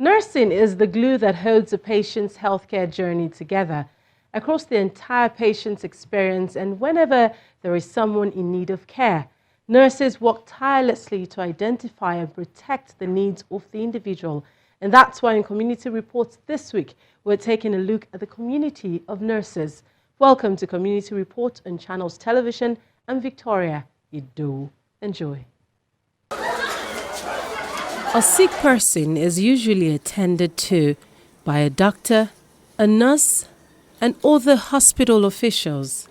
Nursing is the glue that holds a patient's healthcare journey together across the entire patient's experience, and whenever there is someone in need of care, nurses work tirelessly to identify and protect the needs of the individual. And that's why in Community Reports this week, we're taking a look at the community of nurses. Welcome to Community Report on Channels Television. I'm Victoria Ido. Enjoy. A sick person is usually attended to by a doctor, a nurse, and other hospital officials.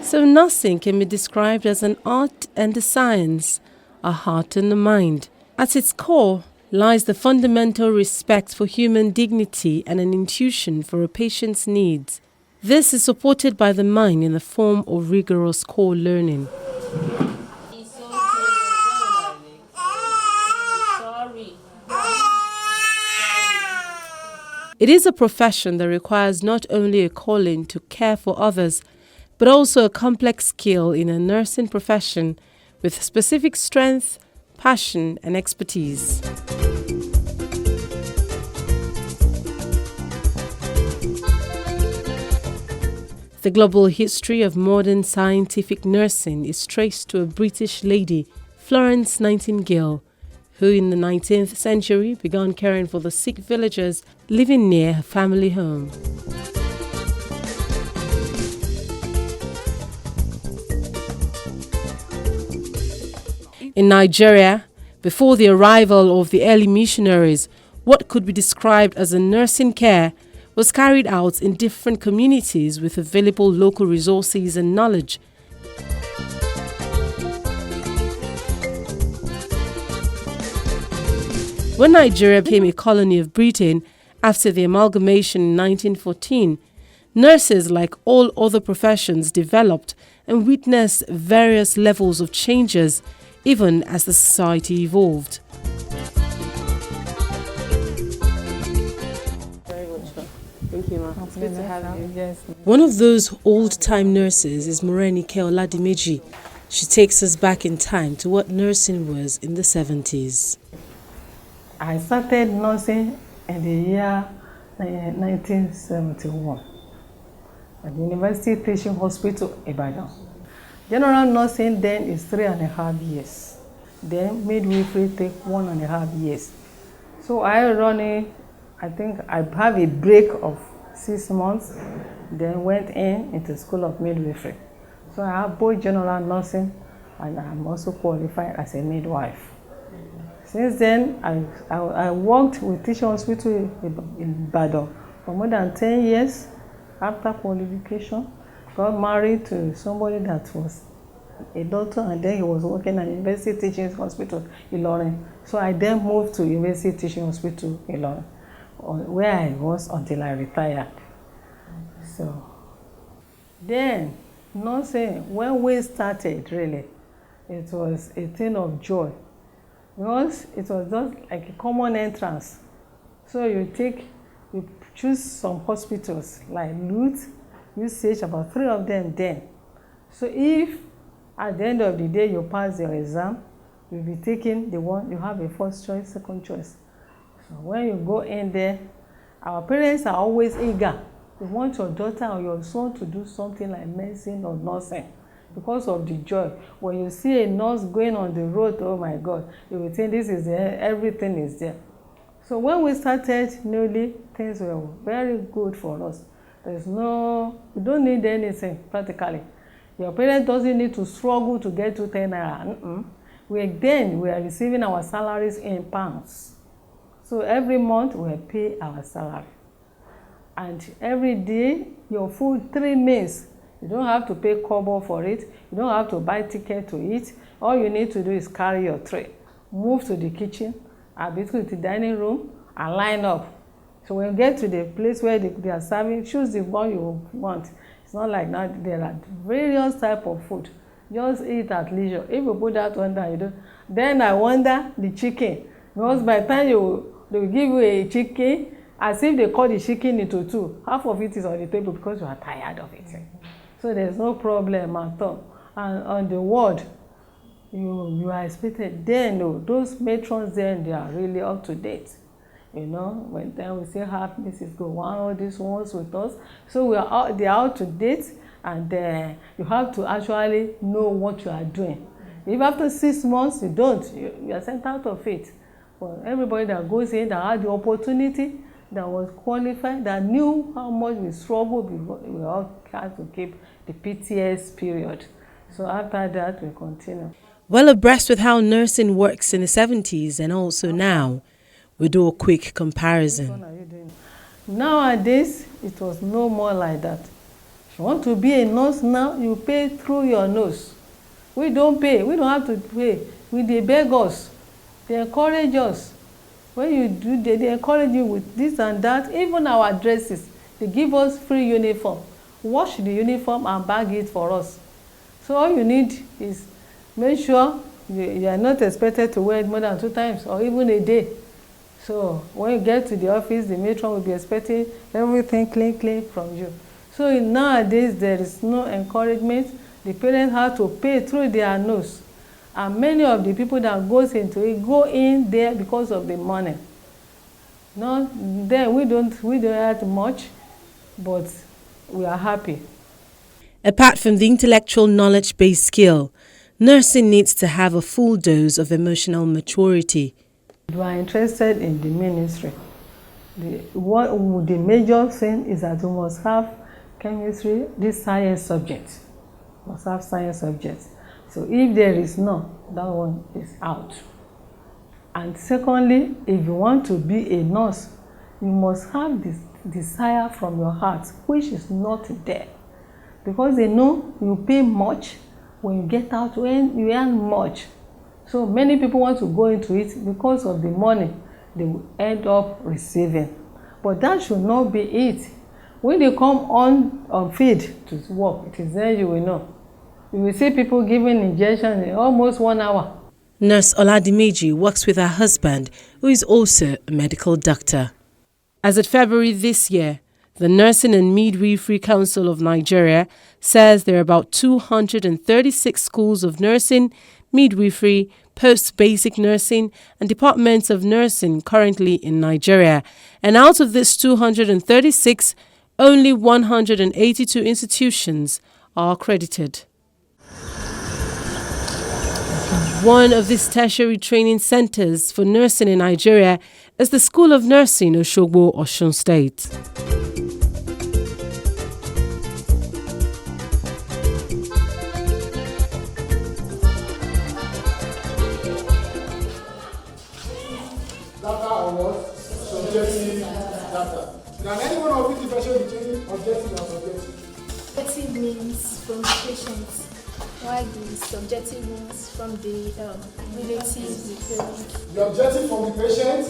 So nursing can be described as an art and a science, a heart and a mind. At its core lies the fundamental respect for human dignity and an intuition for a patient's needs. This is supported by the mind in the form of rigorous core learning. It is a profession that requires not only a calling to care for others, but also a complex skill in a nursing profession with specific strength, passion, and expertise. The global history of modern scientific nursing is traced to a British lady, Florence Nightingale, who in the 19th century began caring for the sick villagers living near her family home. In Nigeria, before the arrival of the early missionaries, what could be described as a nursing care was carried out in different communities with available local resources and knowledge. When Nigeria became a colony of Britain after the amalgamation in 1914, nurses, like all other professions, developed and witnessed various levels of changes, even as the society evolved. Very much. Thank you, ma'am. It's good to have you. Yes. One of those old-time nurses is Morenike Oladimeji. She takes us back in time to what nursing was in the 70s. I started nursing in the year 1971 at the University Teaching Hospital, Ibadan. General nursing then is 3.5 years. Then midwifery take 1.5 years. So I think I have a break of 6 months, then went into School of Midwifery. So I have both general nursing and I'm also qualified as a midwife. Since then, I worked with Teaching Hospital in Ibadan for more than 10 years. After qualification, got married to somebody that was a doctor, and then he was working at University Teaching Hospital in Ilorin. So I then moved to University Teaching Hospital in Ilorin, where I was until I retired. So then, nursing, when we started, really, it was a thing of joy. Because it was just like a common entrance. So you choose some hospitals like Lut, UCH, about 3 of them then. So if at the end of the day you pass your exam, you'll be taking the one, you have a first choice, second choice. So when you go in there, our parents are always eager. They want your daughter or your son to do something like medicine or nursing, because of the joy. When you see a nurse going on the road, oh my God, you will think this is there, everything is there. So when we started newly, things were very good for us. We don't need anything practically. Your parent doesn't need to struggle to get to 10 naira. We are receiving our salaries in pounds. So every month we pay our salary. And every day, your food, 3 meals. You don't have to pay kobo for it. You don't have to buy ticket to eat. All you need to do is carry your tray, move to the kitchen, and be to the dining room, and line up. So when you get to the place where they are serving, choose the one you want. It's not like now there are various types of food. Just eat at leisure. If you put that one down, you don't. Then I wonder the chicken. Because by the time they will give you a chicken, as if they cut the chicken into 2. Half of it is on the table because you are tired of it. So there's no problem at all. And on the ward, you are expected. Then those matrons then, they are really up to date. You know, when then we still have Mrs. Gowan, all these ones with us. So they are up to date, and you have to actually know what you are doing. If after 6 months you don't, you are sent out of it. But everybody that goes in, that had the opportunity, that was qualified, that knew how much we struggled before, we all had to keep the PTS period. So after that, we continue. Well abreast with how nursing works in the 70s and also now, we do a quick comparison. Nowadays, it was no more like that. If you want to be a nurse now, you pay through your nose. We don't pay. We don't have to pay. They beg us. They encourage us. When you do, they encourage you with this and that. Even our dresses, they give us free uniform. Wash the uniform and bag it for us. So all you need is make sure you are not expected to wear it more than 2 times or even a day. So when you get to the office, the matron will be expecting everything clean from you. So nowadays, there is no encouragement. The parents have to pay through their nose. And many of the people that goes into it go in there because of the money. No, then we don't have much, but we are happy. Apart from the intellectual knowledge-based skill, nursing needs to have a full dose of emotional maturity. You are interested in the ministry. The major thing is that you must have chemistry, this science subject. You must have science subjects. So if there is none, that one is out. And secondly, if you want to be a nurse, you must have this desire from your heart, which is not there. Because they know you pay much when you get out, when you earn much. So many people want to go into it because of the money they will end up receiving. But that should not be it. When they come on field to work, it is then you will know. You will see people giving injection in almost 1 hour. Nurse Oladimeji works with her husband, who is also a medical doctor. As of February this year, the Nursing and Midwifery Council of Nigeria says there are about 236 schools of nursing, midwifery, post-basic nursing and departments of nursing currently in Nigeria. And out of this 236, only 182 institutions are accredited. One of these tertiary training centers for nursing in Nigeria is the School of Nursing, Osogbo, Osun State. Data or what? Subjective data. Can anyone of you differentiate between objective and subjective? Objective means from the patient, while the subjective means from the relatives, the parents. The objective from the patient,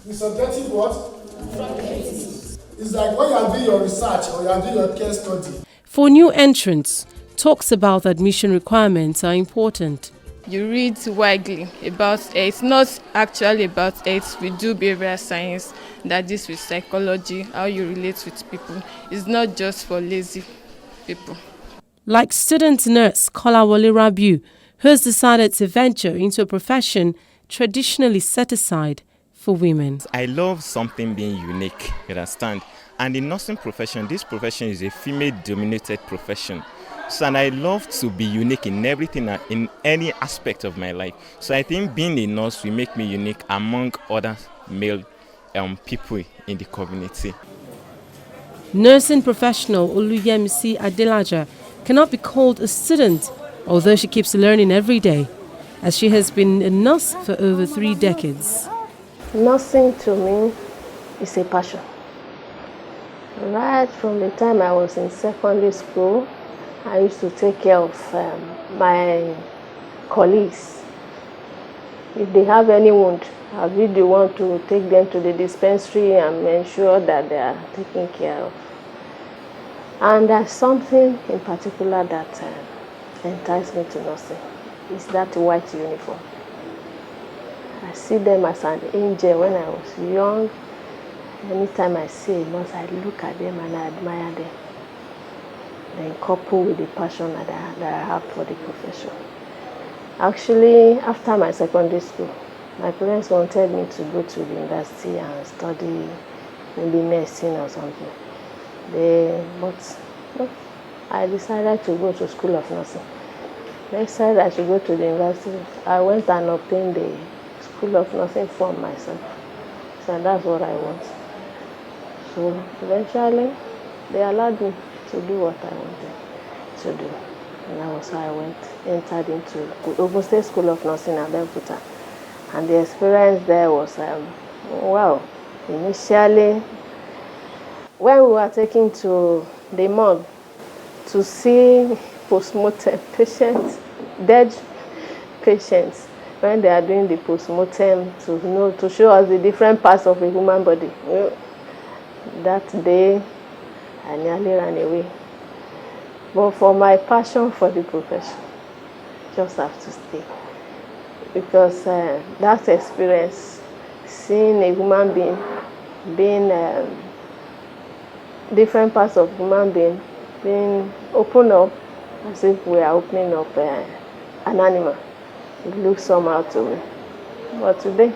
the subjective what? From the relatives. It's like when you are doing your research or you are doing your case study. For new entrants, talks about admission requirements are important. You read widely about AIDS, not actually about AIDS. We do behavioral science, that this with psychology, how you relate with people. It's not just for lazy people. Like student nurse Kolawole Rabiu, who has decided to venture into a profession traditionally set aside for women. I love something being unique, you understand? And the nursing profession, this profession is a female-dominated profession. So, and I love to be unique in everything, in any aspect of my life. So I think being a nurse will make me unique among other male people in the community. Nursing professional Oluyemisi Adelaja cannot be called a student, although she keeps learning every day, as she has been a nurse for over 3 decades. Nursing to me is a passion. Right from the time I was in secondary school, I used to take care of my colleagues. If they have any wound, I'll be the one to take them to the dispensary and ensure that they are taken care of. And there's something in particular that enticed me to nursing. It's that white uniform. I see them as an angel when I was young. Anytime I see a nurse, I look at them and I admire them. Then coupled with the passion that I have for the profession. Actually, after my secondary school, my parents wanted me to go to the university and study maybe nursing or something. But no, I decided to go to School of Nursing. They said I should go to the university. I went and obtained the School of Nursing form myself. So that's what I want. So eventually, they allowed me to do what I wanted to do. And that was how I entered into Ogun State School of Nursing in Abeokuta. And the experience there was, wow. Initially, when we were taken to the morgue to see post-mortem patients, dead patients, when they are doing the post-mortem to show us the different parts of a human body. Well, that day, I nearly ran away. But for my passion for the profession, just have to stay. Because that experience, seeing a human being different parts of human being opened up as if we are opening up an animal. It looks somehow to me. But today,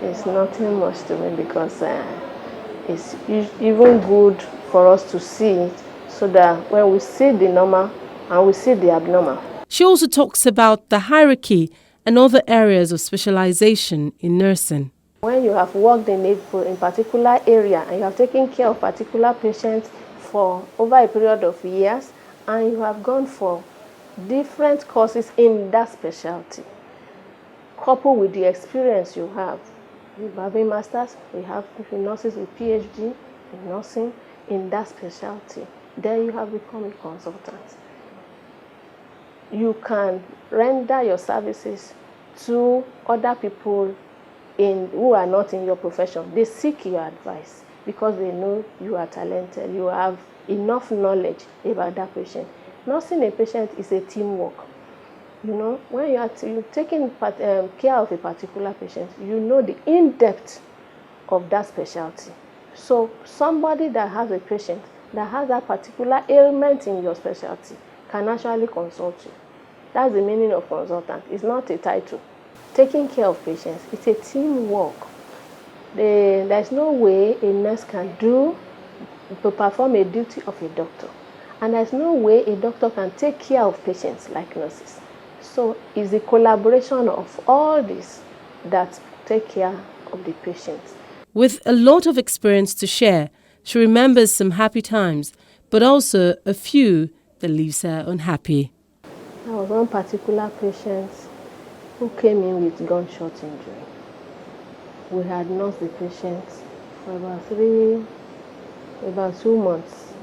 it's nothing much to me because it's even good for us to see it so that when we see the normal and we see the abnormal. She also talks about the hierarchy and other areas of specialization in nursing. When you have worked in a particular area and you have taken care of particular patients for over a period of years and you have gone for different courses in that specialty, coupled with the experience you have, we have a master's, we have nurses with PhD in nursing in that specialty, then you have become a consultant. You can render your services to other people who are not in your profession. They seek your advice because they know you are talented, you have enough knowledge about that patient. Nursing a patient is a teamwork. You know, when you're taking care of a particular patient, you know the in-depth of that specialty. So somebody that has a patient that has that particular ailment in your specialty can actually consult you. That's the meaning of consultant. It's not a title. Taking care of patients, it's a teamwork. There's no way a nurse can perform a duty of a doctor. And there's no way a doctor can take care of patients like nurses. So it's the collaboration of all this that take care of the patients. With a lot of experience to share, she remembers some happy times, but also a few that leaves her unhappy. There was one particular patient who came in with gunshot injury. We had nursed the patient for about 2 months,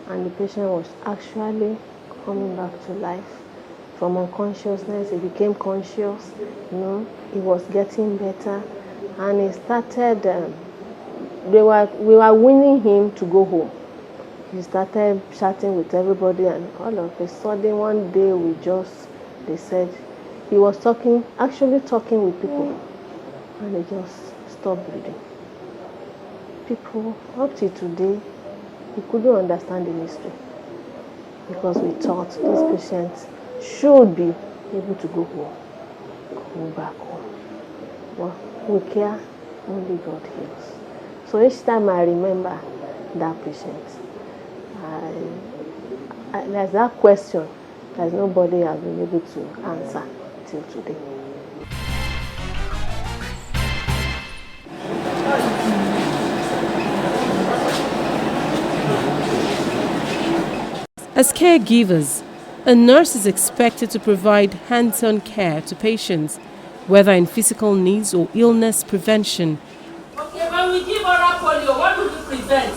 and the patient was actually coming back to life. From unconsciousness, he became conscious, he was getting better, and he started, we were winning him to go home. He started chatting with everybody, and all of a sudden, one day they said, he was actually talking with people, and he just stopped breathing. People, up to today, we couldn't understand the mystery, because we thought this patient should be able to go back home. But we care, only God heals. So each time I remember that patient, there's that question that nobody has been able to answer till today. As caregivers, a nurse is expected to provide hands-on care to patients, whether in physical needs or illness prevention. Okay, when we give oral polio, what do we prevent?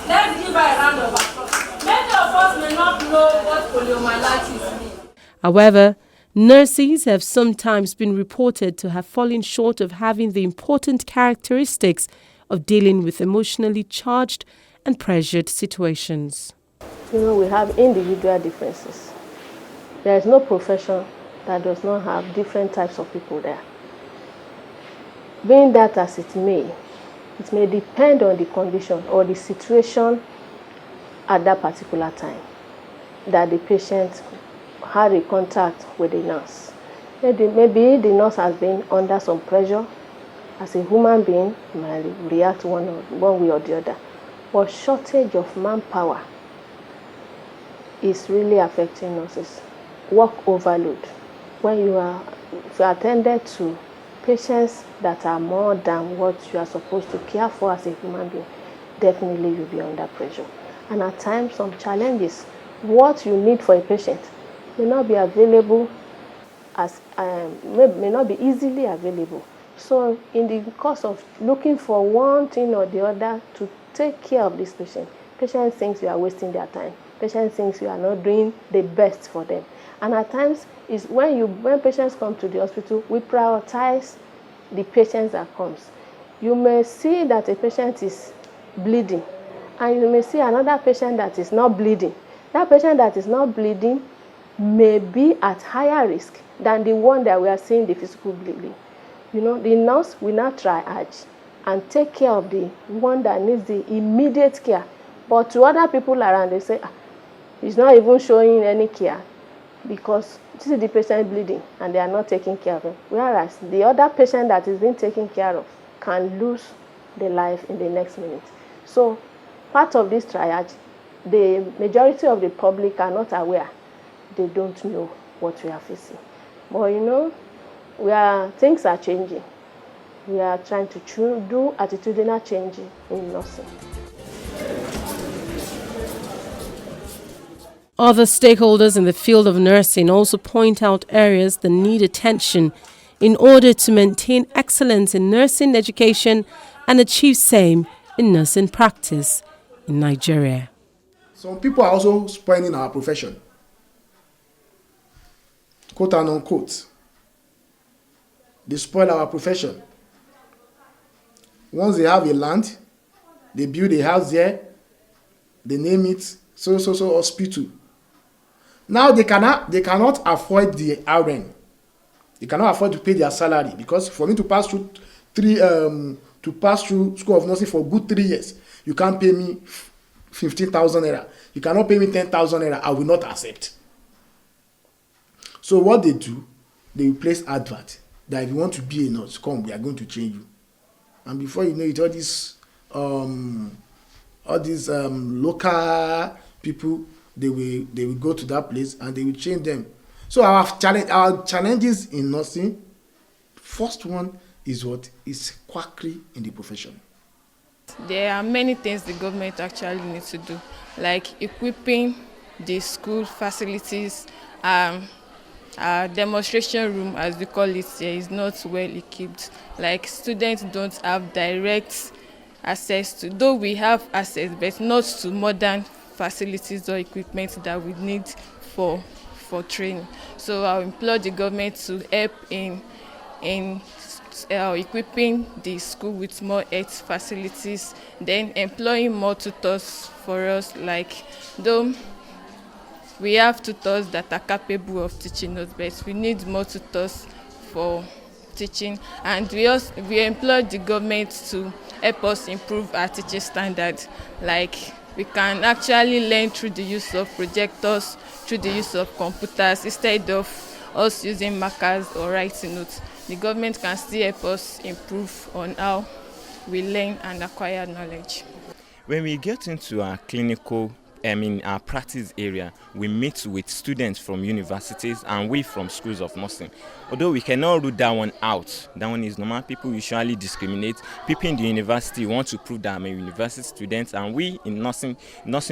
Let's give her a round of applause. Many of us may not know what poliomyelitis means. However, nurses have sometimes been reported to have fallen short of having the important characteristics of dealing with emotionally charged and pressured situations. We have individual differences. There is no profession that does not have different types of people there. Being that as it may depend on the condition or the situation at that particular time that the patient had a contact with the nurse. Maybe the nurse has been under some pressure. As a human being, you might react one way or the other. But shortage of manpower is really affecting nurses. Work overload. When if you attended to patients that are more than what you are supposed to care for as a human being, definitely you'll be under pressure. And at times, some challenges, what you need for a patient may not be available may not be easily available. So in the course of looking for one thing or the other to take care of this patient thinks you are wasting their time. Patient thinks you are not doing the best for them. And at times, is when patients come to the hospital, we prioritize the patients that comes. You may see that a patient is bleeding, and you may see another patient that is not bleeding. That patient that is not bleeding may be at higher risk than the one that we are seeing the physical bleeding. The nurse will not triage and take care of the one that needs the immediate care. But to other people around, they say, he's not even showing any care because this is the patient bleeding and they are not taking care of him. Whereas the other patient that is being taken care of can lose their life in the next minute. So part of this triage, the majority of the public are not aware. They don't know what we are facing. But things are changing. We are trying to do attitudinal change in nursing. Other stakeholders in the field of nursing also point out areas that need attention in order to maintain excellence in nursing education and achieve same in nursing practice in Nigeria. Some people are also spoiling our profession, quote and unquote. They spoil our profession. Once they have a land, they build a house there, they name it so hospital. Now they cannot afford the RN. They cannot afford to pay their salary, because for me to pass through school of nursing for good 3 years, you can't pay me 15,000 naira. You cannot pay me 10,000 naira. I will not accept. So what they do, they place advert that if you want to be a nurse, come, we are going to change you. And before you know it, all these local people, they will go to that place and they will change them. So our challenges in nursing, first one is quackery in the profession. There are many things the government actually needs to do, like equipping the school facilities. Our demonstration room, as we call it here, is not well equipped. Like, students don't have direct access to, though we have access, but not to modern facilities or equipment that we need for training. So I'll implore the government to help in equipping the school with more health facilities, then employing more tutors for us. Like, though we have tutors that are capable of teaching us, but we need more tutors for teaching. And we employ the government to help us improve our teaching standards. Like, we can actually learn through the use of projectors, through the use of computers, instead of us using markers or writing notes. The government can still help us improve on how we learn and acquire knowledge. When we get into our our practice area, we meet with students from universities and we from schools of nursing. Although we cannot rule that one out, that one is normal. People usually discriminate. People in the university want to prove that I'm a university student, and we in nursing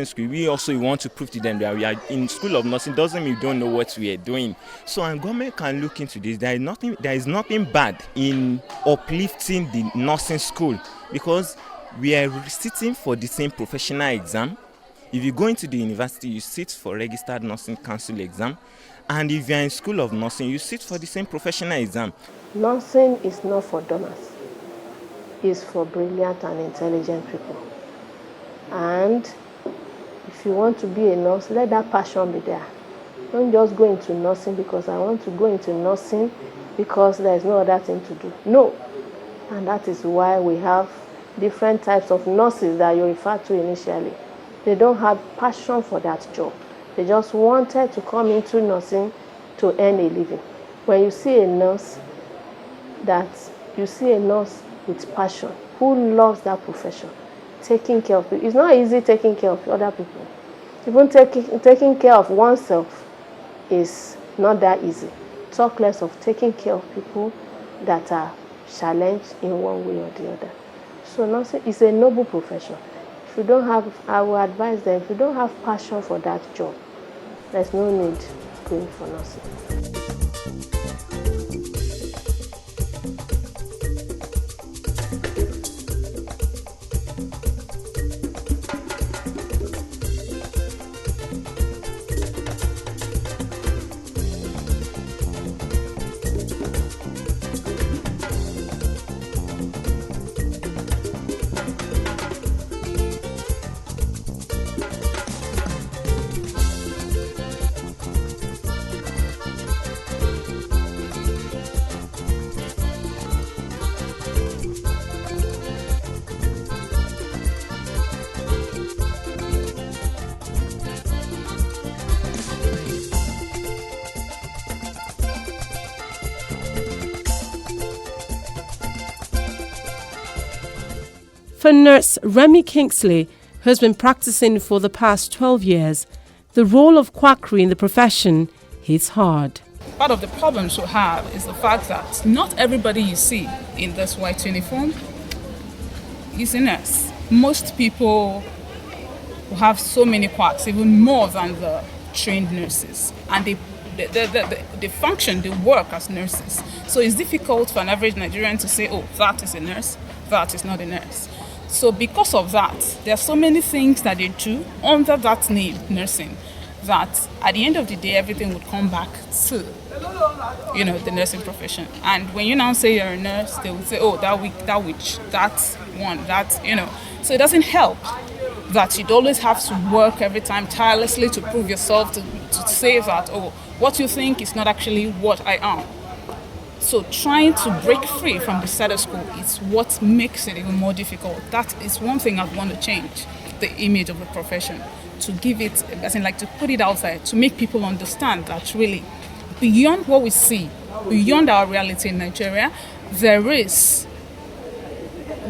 school, we also want to prove to them that we are in school of nursing. Doesn't mean we don't know what we are doing. So our government can look into this. There is nothing bad in uplifting the nursing school, because we are sitting for the same professional exam. If you go into the university, you sit for registered nursing council exam, and if you are in school of nursing, you sit for the same professional exam. Nursing is not for dummies. It's for brilliant and intelligent people. And if you want to be a nurse, let that passion be there. Don't just go into nursing because I want to go into nursing because there is no other thing to do. No. And that is why we have different types of nurses that you referred to initially. They don't have passion for that job. They just wanted to come into nursing to earn a living. When you see a nurse with passion, who loves that profession, taking care of people. It's not easy taking care of other people. Even taking care of oneself is not that easy. Talk less of taking care of people that are challenged in one way or the other. So nursing is a noble profession. If you don't have, I will advise them, if you don't have passion for that job, there's no need going for nursing. For nurse Remy Kingsley, who has been practicing for the past 12 years, the role of quackery in the profession hits hard. Part of the problems we have is the fact that not everybody you see in this white uniform is a nurse. Most people have so many quacks, even more than the trained nurses, and they function, they work as nurses. So it's difficult for an average Nigerian to say, oh, that is a nurse, that is not a nurse. So because of that, there are so many things that they do under that name, nursing, that at the end of the day, everything would come back to, the nursing profession. And when you now say you're a nurse, they would say, oh, that witch, that one, that. So it doesn't help that you'd always have to work every time tirelessly to prove yourself, to say that, oh, what you think is not actually what I am. So trying to break free from the status quo is what makes it even more difficult. That is one thing I want to change, the image of the profession, to give it, to put it out there, to make people understand that really, beyond what we see, beyond our reality in Nigeria, there is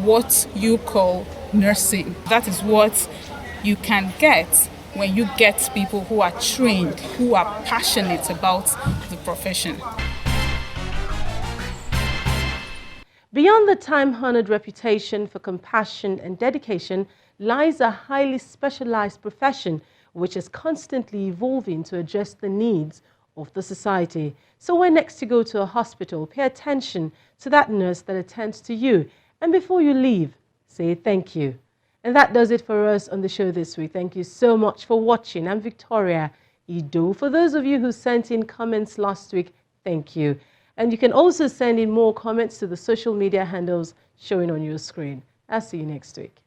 what you call nursing. That is what you can get when you get people who are trained, who are passionate about the profession. Beyond the time-honored reputation for compassion and dedication lies a highly specialized profession which is constantly evolving to address the needs of the society. So when next you go to a hospital, pay attention to that nurse that attends to you. And before you leave, say thank you. And that does it for us on the show this week. Thank you so much for watching. I'm Victoria Ido. For those of you who sent in comments last week, thank you. And you can also send in more comments to the social media handles showing on your screen. I'll see you next week.